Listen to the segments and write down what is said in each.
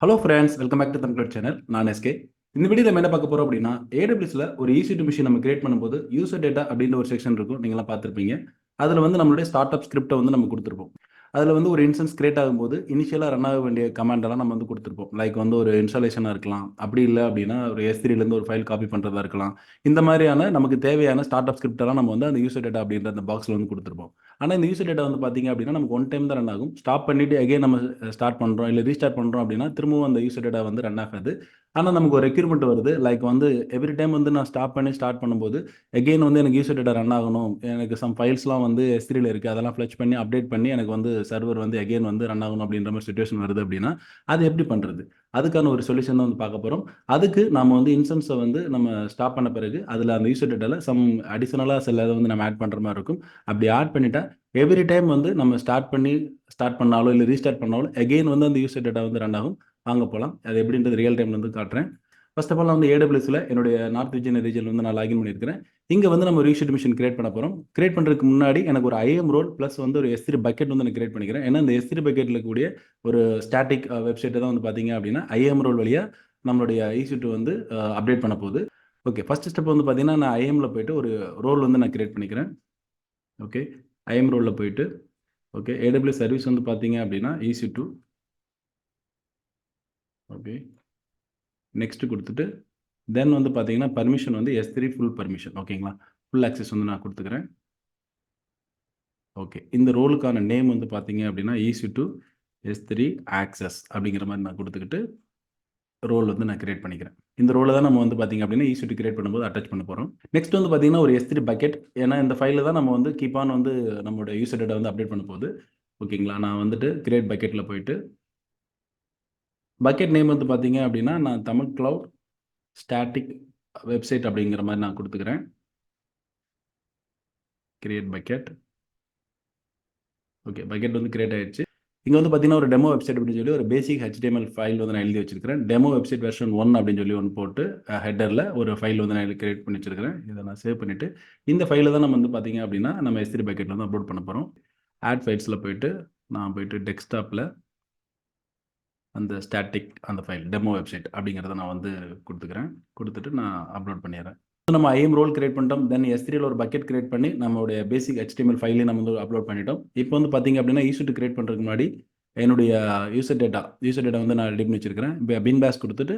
Hello friends, welcome back to Tamil channel. நான் SK. இந்த video நம்ம என்ன பார்க்க போறோம் அப்படின்னா, ஏடபிள்யூஎஸ்ல ஒரு EC2 மிஷின் நம்ம கிரியேட் பண்ணும்போது யூசர் டேட்டா அப்படின்ற ஒரு செக்ஷன் இருக்கும். நீங்களாம் பார்த்துருப்பீங்க. அதில் வந்து நம்மளுடைய ஸ்டார்ட் அப் ஸ்கிரிப்டை வந்து நம்ம கொடுத்துருப்போம். அதில் வந்து ஒரு இன்ஸ்டன்ஸ் கிரியேட் ஆகும்போது இனிஷியலாக ரன் ஆக வேண்டிய கமாண்ட் எல்லாம் நம்ம வந்து கொடுத்துருப்போம். லைக் வந்து ஒரு இன்ஸ்டாலேஷனாக இருக்கலாம், அப்படி இல்லை அப்படின்னா ஒரு S3லேருந்து ஒரு ஃபைல் காப்பி பண்ணுறதா இருக்கலாம். இந்த மாதிரியான நமக்கு தேவையான ஸ்டார்ட் அப் ஸ்கிரிப்ட் எல்லாம் நம்ம வந்து அந்த யூசர் டேட்டா அப்படின்ற அந்த பாக்ஸில் வந்து கொடுத்துருப்போம். ஆனால் இந்த யூசர் டேட்டா வந்து பார்த்தீங்க அப்படின்னா நமக்கு ஒன் டைம் தான் ரன் ஆகும். ஸ்டாப் பண்ணிட்டு அகைன் நம்ம ஸ்டார்ட் பண்ணுறோம் இல்லை ரீஸ்டார்ட் பண்ணுறோம் அப்படின்னா திரும்பவும் அந்த யூசர் டேட்டா வந்து ரன் ஆகாது. ஆனால் நமக்கு ஒரு ரெக்யூர்மெண்ட் வருது. லைக் வந்து எவ்ரி டைம் வந்து நான் ஸ்டாப் பண்ணி ஸ்டார்ட் பண்ணும்போது அகைன் வந்து எனக்கு யூசர் டேட்டா ரன் ஆகணும். எனக்கு சம் ஃபைல்ஸ்லாம் வந்து S3ல இருக்குது, அதெல்லாம் ஃப்ளெச் பண்ணி அப்டேட் பண்ணி எனக்கு வந்து சர்வர் வந்து அகைன் வந்து ரன் ஆகணும் அப்படின்ற மாதிரி சுச்சுவேஷன் வருது அப்படின்னா அது எப்படி பண்ணுறது? அதுக்கான ஒரு சொல்யூஷன் தான் வந்து பார்க்க போகிறோம். அதுக்கு நம்ம வந்து இன்ஸ்டன்ஸை வந்து நம்ம ஸ்டாப் பண்ண பிறகு அதில் அந்த யூசர் டேட்டாவில் சம் அடிஷனலாக சில இதை வந்து நம்ம ஆட் பண்ணுற மாதிரி இருக்கும். அப்படி ஆட் பண்ணிட்டா எவ்ரி டைம் வந்து நம்ம ஸ்டார்ட் பண்ணாலோ இல்லை ரீஸ்டார்ட் பண்ணாலும் அகைன் வந்து அந்த யூசர் டேட்டா வந்து ரன் ஆகும். வாங்க போகலாம். அது எப்படின்றது ரியல் டைமில் வந்து காட்டுறேன். ஃபர்ஸ்ட் ஆஃப் ஆல் நான் வந்து ஏடபிள்யூஎஸ்ல என்னுடைய நார்த் ரீஜன் வந்து நான் லாகின் பண்ணியிருக்கிறேன். இங்கே வந்து நம்ம ஒரு EC2 மிஷின் கிரியேட் பண்ண போகிறோம். கிரியேட் பண்ணுறதுக்கு முன்னாடி எனக்கு ஒரு IAM ரோல் ப்ளஸ் வந்து ஒரு S3 பக்கெட் வந்து நான் கிரியேட் பண்ணிக்கிறேன். ஏன்னா இந்த S3 பக்கெட்டில் இருக்கக்கூடிய ஒரு ஸ்டாட்டிக் வெப்சைட்டை தான் வந்து பார்த்தீங்க அப்படின்னா IAM ரோல் வழியாக நம்மளுடைய EC2 வந்து அப்டேட் பண்ண போகுது. ஓகே, ஃபர்ஸ்ட் ஸ்டெப் வந்து பார்த்தீங்கன்னா நான் IAMல போயிட்டு ஒரு ரோல் வந்து நான் கிரியேட் பண்ணிக்கிறேன். ஓகே, IAM ரோலில் போயிட்டு ஓகே, AWS சர்வீஸ் வந்து பார்த்தீங்க அப்படின்னா EC2. ஓகே, நெக்ஸ்ட் கொடுத்துட்டு தென் வந்து பார்த்தீங்கன்னா பர்மிஷன் வந்து S3 ஃபுல் பர்மிஷன். ஓகேங்களா, ஃபுல் ஆக்சஸ் வந்து நான் கொடுத்துக்கிறேன். ஓகே, இந்த ரோலுக்கான நேம் வந்து பார்த்தீங்க அப்படின்னா EC2 S3 ஆக்சஸ் அப்படிங்கிற மாதிரி நான் கொடுத்துக்கிட்டு ரோல் வந்து நான் கிரியேட் பண்ணிக்கிறேன். இந்த ரோலை தான் நம்ம வந்து பார்த்தீங்க அப்படின்னா EC2 கிரியேட் பண்ணும்போது அட்டாச் பண்ண போகிறோம். நெக்ஸ்ட் வந்து பார்த்தீங்கன்னா ஒரு S3 பக்கெட். ஏன்னா இந்த ஃபைலில் தான் நம்ம வந்து கீப் ஆன் வந்து நம்மளோட யூசர் டேட்டா வந்து அப்டேட் பண்ண போகுது. ஓகேங்களா, நான் வந்துட்டு கிரியேட் பக்கெட்டில் போயிட்டு பக்கெட் நேம் வந்து பார்த்தீங்க அப்படின்னா நான் தமிழ் கிளவுட் ஸ்டாட்டிக் வெப்சைட் அப்படிங்கிற மாதிரி நான் கொடுத்துக்கிறேன். Create bucket. ஓகே, பக்கெட் வந்து கிரியேட் ஆயிடுச்சு. இங்கே வந்து பார்த்தீங்கன்னா ஒரு டெமோ வெப்சைட் அப்படின்னு சொல்லி ஒரு பேசிக் HTML ஃபைல் வந்து நான் எழுதி வச்சிருக்கிறேன். டெமோ வெப்சைட் வெர்ஷன் 1 அப்படின்னு சொல்லி ஒன்று போட்டு ஹெட்டரில் ஒரு ஃபைல் வந்து நான் கிரியேட் பண்ணி வச்சிருக்கிறேன். இதை நான் சேவ் பண்ணிவிட்டு இந்த ஃபைலை தான் நம்ம வந்து பார்த்தீங்க அப்படின்னா நம்ம S3 பக்கெட்டில் வந்து அப்லோட் பண்ண போகிறோம். ஆட் ஃபைல்ஸில் போயிட்டு நான் போயிட்டு டெஸ்க்டாப்பில் அந்த ஸ்டாட்டிக் அந்த ஃபைல் டெமோ வெப்சைட் அப்படிங்கிறத நான் வந்து கொடுத்துக்கிறேன். கொடுத்துட்டு நான் அப்லோட் பண்ணிடுறேன். நம்ம IAM ரோல் கிரியேட் பண்ணிட்டோம். தென் S3ல ஒரு பக்கெட் கிரியேட் பண்ணி நம்மளுடைய பேசிக் HTML ஃபைலையும் நம்ம வந்து அப்லோட் பண்ணிட்டோம். இப்போ வந்து பார்த்தீங்க அப்படின்னா EC2 கிரியேட் பண்ணுறதுக்கு முன்னாடி என்னுடைய யூசர் டேட்டா வந்து நான் ரெடி பண்ணி வச்சிருக்கிறேன். இப்போ பின் பேஸ் கொடுத்துட்டு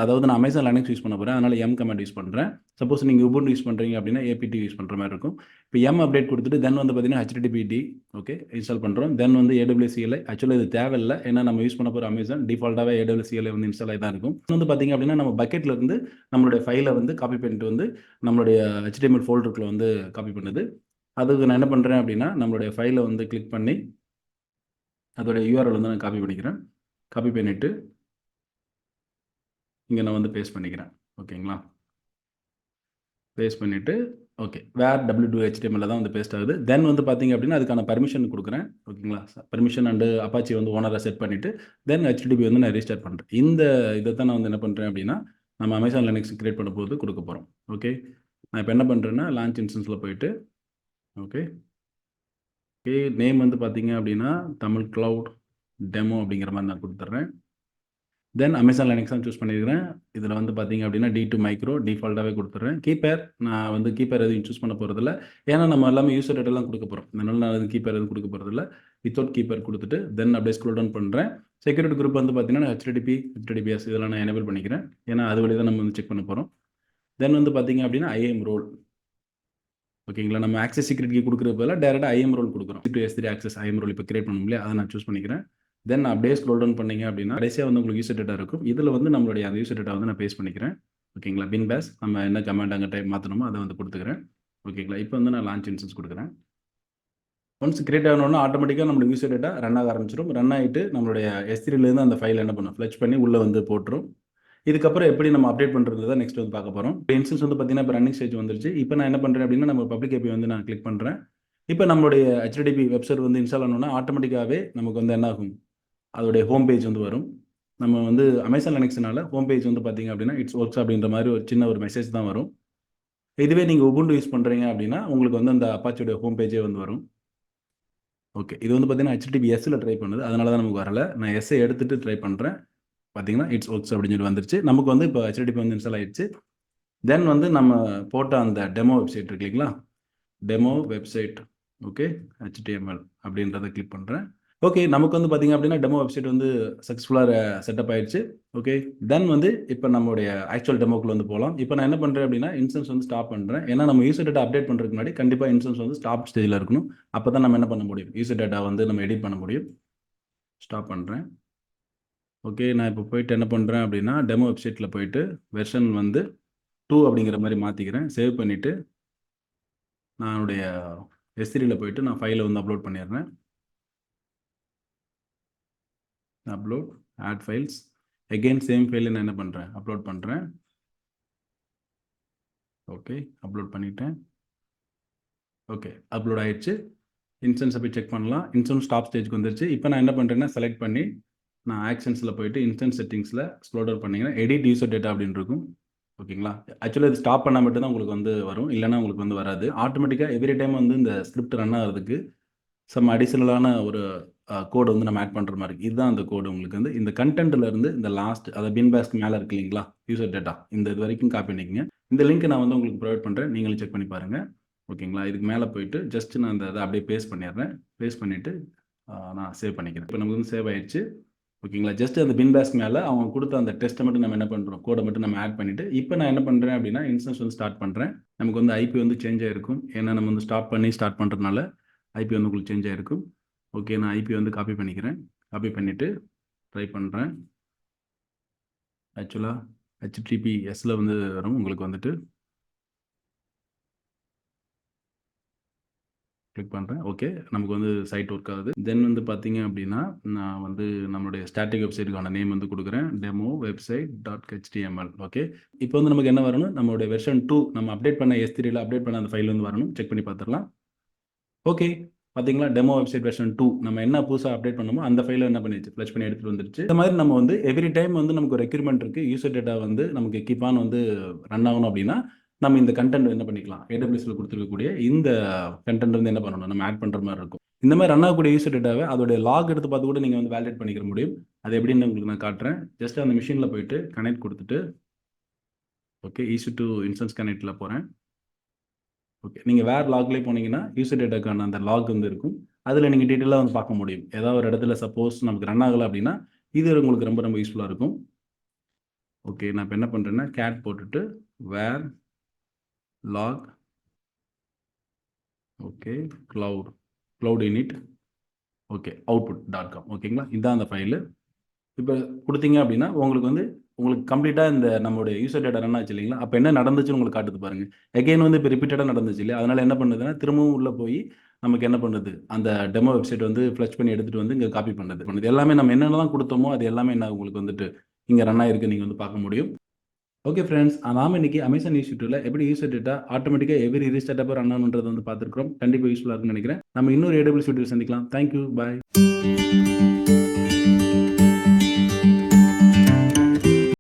அதாவது நான் அமேசான் லினக்ஸ் யூஸ் பண்ண போகிறேன். அதனால் கமாண்ட் யூஸ் பண்ணுறேன். சப்போஸ் நீங்கள் உபுண்டு யூஸ் பண்ணுறீங்க அப்படின்னா APT யூஸ் பண்ணுற மாதிரி இருக்கும். இப்போ அப்டேட் கொடுத்துட்டு தென் வந்து பார்த்தீங்கன்னா HTTPD ஓகே இன்ஸ்டால் பண்ணுறோம். தென் வந்து AWS CLI. ஆக்சுவலாக இது தேவையில்லை, ஏன்னா நம்ம யூஸ் பண்ண போகிற அமேசான் டிஃபால்ட்டாகவே AWS CLI வந்து இன்ஸ்டால் ஆகி தான் இருக்கும். வந்து பார்த்தீங்க அப்படின்னா நம்ம பக்கெட்டில் இருந்து நம்மளுடைய ஃபைலை வந்து காப்பி பண்ணிட்டு வந்து நம்மளுடைய HTML ஃபோல்டருக்குள்ள வந்து காப்பி பண்ணுது. அதுக்கு நான் என்ன பண்ணுறேன் அப்படின்னா நம்மளுடைய ஃபைலை வந்து கிளிக் பண்ணி அதோட URL வந்து நான் காப்பி பண்ணிக்கிறேன். காப்பி பண்ணிவிட்டு இங்கே நான் வந்து பேஸ்ட் பண்ணிக்கிறேன். ஓகேங்களா, பேஸ்ட் பண்ணிவிட்டு ஓகே வேர் W2 HTML தான் வந்து பேஸ்ட் ஆகுது. தென் வந்து பார்த்தீங்க அப்படின்னா அதுக்கான பர்மிஷன் கொடுக்குறேன். ஓகேங்களா, பர்மிஷன் அண்டு அப்பாச்சி வந்து ஓனராக செட் பண்ணிவிட்டு தென் HTTP வந்து நான் ரீஸ்டார்ட் பண்ணுறேன். இந்த இதை தான் நான் வந்து என்ன பண்ணுறேன் அப்படின்னா நம்ம அமேசான் லினக்ஸ் கிரியேட் பண்ணும்போது கொடுக்க போகிறோம். ஓகே, நான் இப்போ என்ன பண்ணுறேன்னா லான்ச் இன்ஸ்டன்ஸில் போயிட்டு ஓகே ஓகே நேம் வந்து பார்த்தீங்க அப்படின்னா தமிழ் கிளவுட் டெமோ அப்படிங்கிற மாதிரி நான் கொடுத்துட்றேன். தென் அமேசான் லினக்ஸ் தான் சூஸ் பண்ணியிருக்கிறேன். இதில் வந்து பார்த்தீங்க அப்படின்னா D2 மைக்ரோ டிஃபால்ட்டாகவே கொடுத்துட்றேன். கீப்பர் நான் வந்து கீப்பர் எதுவும் சூஸ் பண்ண போகிறதில்ல, ஏன்னா நம்ம எல்லாமே யூசர் டேட்டாலாம் கொடுக்க போகிறோம். அதனால நான் எதுவும் கீப்பர் எதுவும் கொடுக்க போகிறதில்ல. வித்தவுட் கீப்பர் கொடுத்துட்டு தென் அப்படியே ஸ்க்ரோல் டவுன் பண்ணுறேன். செக்யூரிட்டி குரூப் வந்து பார்த்தீங்கன்னா HTTPS இதெல்லாம் நான் எனேபிள் பண்ணிக்கிறேன். ஏன்னா அது வழி தான் நம்ம வந்து செக் பண்ண போகிறோம். தென் வந்து பார்த்தீங்க அப்படின்னா IAM ரோல். ஓகேங்களா, நம்ம ஆக்சஸ் செக்யூரிட்டி கொடுக்குறது பதிலாக டேரெக்டாக IAM ரோல் கொடுக்குறோம். S3 ஆக்சஸ் IAM ரோல் இப்போ கிரியேட் பண்ணணும் இல்லையா, அதை நான் சூஸ் பண்ணிக்கிறேன். தென் அப்படியே ஸ்க்ரோல் டவுன் பண்ணீங்க அப்படின்னா கடைசியாக வந்து உங்களுக்கு யூசர் டேட்டா இருக்கும். இதில் வந்து நம்மளுடைய அந்த யூசர் டேட்டா வந்து நான் பேஸ்ட் பண்ணிக்கிறேன். ஓகேங்களா, பின் பேஸ் நம்ம என்ன கமெண்ட் அங்கே டைப் மாற்றணுமோ அதை வந்து கொடுத்துக்கிறேன். ஓகேங்களா, இப்போ வந்து நான் லான்ச் இன்ஸ்டன்ஸ் கொடுக்குறேன். ஒன்ஸ் கிரியேட் ஆகணும்னா ஆட்டோமேட்டிக்காக நம்மளுடைய யூசர் டேட்டா ரன் ஆக ஆரம்பிச்சிடும். ரன் ஆகிட்டு நம்மளுடைய S3லேருந்து அந்த ஃபைல் என்ன பண்ணும் ஃப்ளெச் பண்ணி உள்ளே வந்து போட்டுரும். இதுக்கப்புறம் எப்படி நம்ம அப்டேட் பண்ணுறது தான் நெக்ஸ்ட் வந்து பார்க்க போகிறோம். இப்போ இன்ஸ்டன்ஸ் வந்து பார்த்தீங்கன்னா இப்போ ரன்னிங் ஸ்டேஜ் வந்துருச்சு. இப்போ நான் என்ன பண்ணுறேன் அப்படின்னா நம்ம பப்ளிக் API வந்து நான் கிளிக் பண்ணுறேன். இப்போ நம்மளுடைய HTTP வெப்சைட் வந்து இன்ஸ்டால் ஆனோன்னா ஆட்டோமேட்டிக்காகவே நமக்கு வந்து என்ன ஆகும், அதோடைய ஹோம் பேஜ் வந்து வரும். நம்ம வந்து அமேசான் லினக்ஸ்னால ஹோம் பேஜ் வந்து பார்த்தீங்க அப்படின்னா இட்ஸ் ஒர்க்ஸ் அப்படின்ற மாதிரி ஒரு சின்ன ஒரு மெசேஜ் தான் வரும். இதுவே நீங்கள் உபுண்டு யூஸ் பண்ணுறீங்க அப்படின்னா உங்களுக்கு வந்து அந்த அப்பாச்சியோட ஹோம் பேஜே வந்து வரும். ஓகே, இது வந்து பார்த்தீங்கன்னா HTTPSல ட்ரை பண்ணுது, அதனால தான் நமக்கு வரல. நான் எஸ்ஸை எடுத்துகிட்டு ட்ரை பண்ணுறேன். பார்த்தீங்கன்னா இட்ஸ் ஒர்க்ஸ் அப்படின்னு சொல்லி வந்துருச்சு. நமக்கு வந்து இப்போ HTTP வந்து இன்ஸ்டால் ஆயிடுச்சு. தென் வந்து நம்ம போட்ட அந்த டெமோ வெப்சைட் இருக்கு இல்லைங்களா, டெமோ வெப்சைட் ஓகே HTML அப்படின்றத கிளிக் பண்ணுறேன். ஓகே, நமக்கு வந்து பார்த்தீங்க அப்படின்னா டெமோ வெப்சைட் வந்து சக்ஸஸ்ஃபுல்லாக செட்டப் ஆயிடுச்சு. ஓகே, தென் வந்து இப்போ நம்மளுடைய ஆக்சுவல் டெமோக்குள்ள வந்து போகலாம். இப்போ நான் என்ன பண்ணுறேன் அப்படின்னா இன்ஸ்டன்ஸ் வந்து ஸ்டாப் பண்ணுறேன். ஏன்னா நம்ம யூசர் டேட்டா அப்டேட் பண்ணுறதுக்கு முன்னாடி கண்டிப்பாக இன்ஸ்டன்ஸ் வந்து ஸ்டாப் ஸ்டேஜில் இருக்கணும். அப்போ தான் நம்ம என்ன பண்ண முடியும், யூசர் டேட்டா வந்து நம்ம எடிட் பண்ண முடியும். ஸ்டாப் பண்ணுறேன். ஓகே, நான் இப்போ போயிட்டு என்ன பண்ணுறேன் அப்படின்னா டெமோ வெப்சைட்டில் போயிட்டு வெர்ஷன் வந்து 2 அப்படிங்கிற மாதிரி மாற்றிக்கிறேன். சேவ் பண்ணிவிட்டு நான் என்னுடைய S3யில் போயிட்டு நான் ஃபைலை வந்து அப்லோட் பண்ணிடுறேன். Upload add files again same ஃபைலை நான் என்ன பண்ணுறேன், அப்லோட் பண்ணுறேன். ஓகே, அப்லோட் பண்ணிட்டேன். ஓகே, அப்லோட் ஆயிடுச்சு. இன்ஸ்டன்ஸை போய் செக் பண்ணலாம். இன்ஸ்டன்ஸ் ஸ்டாப் ஸ்டேஜ்க்கு வந்துருச்சு. இப்போ நான் என்ன பண்ணுறேன்னா செலக்ட் பண்ணி நான் ஆக்ஷன்ஸில் போயிட்டு இன்ஸ்டன்ஸ் செட்டிங்ஸில் ஸ்க்ரோல் டவுன் பண்ணிங்கன்னா எடிட் யூசர் டேட்டா அப்படின்னு இருக்கும். ஓகேங்களா, ஆக்சுவலாக இது ஸ்டாப் பண்ணால் மட்டும் தான் உங்களுக்கு வந்து வரும், இல்லைன்னா உங்களுக்கு வந்து வராது. ஆட்டோமேட்டிக்காக எவ்ரி டைம் வந்து இந்த ஸ்கிரிப்ட் ரன் ஆகிறதுக்கு சம் அடிஷனலான ஒரு கோடு வந்து நம்ம ஆட் பண்ணுற மாதிரி. இதுதான் அந்த கோடு உங்களுக்கு வந்து இந்த கண்டென்ட்ல இருந்து இந்த லாஸ்ட் அதை பின் பேஸ்க்கு மேலே இருக்கு இல்லைங்களா யூசர் டேட்டா, இந்த இது வரைக்கும் காப்பி பண்ணிக்கங்க. இந்த லிங்க் நான் வந்து உங்களுக்கு ப்ரொவைட் பண்ணுறேன், நீங்களும் செக் பண்ணி பாருங்கள். ஓகேங்களா, இதுக்கு மேலே போயிட்டு ஜஸ்ட் நான் இந்த இதை அப்படியே பேஸ்ட் பண்ணிடுறேன். பேஸ்ட் பண்ணிவிட்டு நான் சேவ் பண்ணிக்கிறேன். இப்போ நமக்கு வந்து சேவ் ஆயிடுச்சு. ஓகேங்களா, ஜஸ்ட் அந்த பின் பேஸ்க் மேலே அவங்க கொடுத்த அந்த டெஸ்ட்டை மட்டும் நம்ம என்ன பண்ணுறோம், கோடை மட்டும் நம்ம ஆட் பண்ணிவிட்டு இப்போ நான் என்ன பண்ணுறேன் அப்படின்னா இன்ஸ்டன்ஸ் வந்து ஸ்டார்ட் பண்ணுறேன். நமக்கு வந்து ஐபி வந்து சேஞ்ச் ஆகிருக்கும், ஏன்னா நம்ம வந்து ஸ்டார்ட் பண்ணுறதுனால ஐபி வந்து உங்களுக்கு சேஞ்ச் ஆகிருக்கும். ஓகே, நான் ஐபி வந்து காப்பி பண்ணிக்கிறேன். காப்பி பண்ணிவிட்டு ட்ரை பண்ணுறேன். ஆக்சுவலாக HTTPSல வந்து வரும் உங்களுக்கு வந்துட்டு. கிளிக் பண்ணுறேன். ஓகே, நமக்கு வந்து சைட் ஒர்க் ஆகுது. தென் வந்து பார்த்தீங்க அப்படின்னா நான் வந்து நம்மளுடைய ஸ்டாட்டிக் வெப்சைட்டுக்கான நேம் வந்து கொடுக்குறேன், டெமோ வெப்சைட் .html. ஓகே, இப்போ வந்து நமக்கு என்ன வரணும், நம்மளுடைய வெர்ஷன் 2 நம்ம அப்டேட் பண்ண S3யில் அப்டேட் பண்ண அந்த ஃபைல் வந்து வரணும். செக் பண்ணி பார்த்துடலாம். ஓகே, பார்த்தீங்களா, டெமோ வெப்சைட் வெர்ஷன் 2 நம்ம என்ன புதுசாக அப்டேட் பண்ணமோ அந்த ஃபைலை என்ன பண்ணிடுச்சு, ஃப்ளஷ் பண்ணி எடுத்துகிட்டு வந்துருச்சு. இந்த மாதிரி நம்ம வந்து எவ்ரி டைம் வந்து நமக்கு ரெக்யூர்மெண்ட் இருக்குது, யூசர் டேட்டா வந்து நமக்கு கீப் ஆன் வந்து ரன் ஆகணும் அப்படின்னா நம்ம இந்த கண்டென்ட் என்ன பண்ணிக்கலாம், AWSல கொடுத்துருக்கக்கூடிய இந்த கண்டென்ட் வந்து என்ன பண்ணணும், நம்ம ஆட் பண்ணுற மாதிரி இருக்கும். இந்த மாதிரி ரன் ஆகக்கூடிய யூசர் டேட்டாவை அதோடைய லாக் எடுத்து பார்த்து கூட நீங்கள் வந்து வேலிடேட் பண்ணிக்க முடியும். அது எப்படின்னு உங்களுக்கு நான் காட்டுறேன். ஜஸ்ட் அந்த மிஷினில் போயிட்டு கனெக்ட் கொடுத்துட்டு ஓகே EC2 இன்ஸ்டன்ஸ் கனெக்டில் போகிறேன். ஓகே, நீங்கள் வேறு லாக்லேயே போனீங்கன்னா யூசர் டேட்டாக்கான அந்த லாக் வந்து இருக்கும். அதில் நீங்கள் டீட்டெயிலாக வந்து பார்க்க முடியும். ஏதாவது ஒரு இடத்துல சப்போஸ் நமக்கு ரன் ஆகலை அப்படின்னா இது உங்களுக்கு ரொம்ப ரொம்ப யூஸ்ஃபுல்லாக இருக்கும். ஓகே, நான் இப்போ என்ன பண்ணுறேன்னா கேட் போட்டுட்டு var log okay cloud init okay output.com. ஓகேங்களா, இதுதான் அந்த ஃபைலு. இப்போ கொடுத்தீங்க அப்படின்னா உங்களுக்கு கம்ப்ளீட்டாக இந்த நம்மளுடைய யூசர் டேட்டா ரன் ஆச்சு இல்லைங்களா, அப்போ என்ன நடந்துச்சுன்னு உங்களுக்கு காட்டுது பாருங்கள். எகைன் வந்து இப்போ ரிப்பீட்டடாக நடந்துச்சு இல்லையா, அதனால் என்ன பண்ணுதுன்னா திரும்பவும் உள்ளே போய் நமக்கு என்ன பண்ணுது, அந்த டெமோ வெப்சைட் வந்து ஃப்ளஷ் பண்ணி எடுத்துகிட்டு வந்து இங்கே காப்பி பண்ணுது. எல்லாமே நம்ம என்னென்னலாம் கொடுத்தோமோ அது எல்லாமே என்ன உங்களுக்கு வந்துட்டு இங்கே ரன் ஆகிருக்கு, நீங்கள் வந்து பார்க்க முடியும். ஓகே ஃப்ரெண்ட்ஸ், நாம இன்னைக்கு அமேசான் EC2ல எப்படி யூசர் டேட்டா ஆட்டோமேட்டிக்காக எவ்ரி ரீஸ்டார்ட் ரன் ஆகணுன்றது வந்து பார்த்துருக்கோம். கண்டிப்பாக யூஸ்ஃபுல்லாக இருக்குன்னு நினைக்கிறேன். நம்ம இன்னொரு AWS வீடியோ சந்திக்கலாம். தேங்க்யூ, பாய்.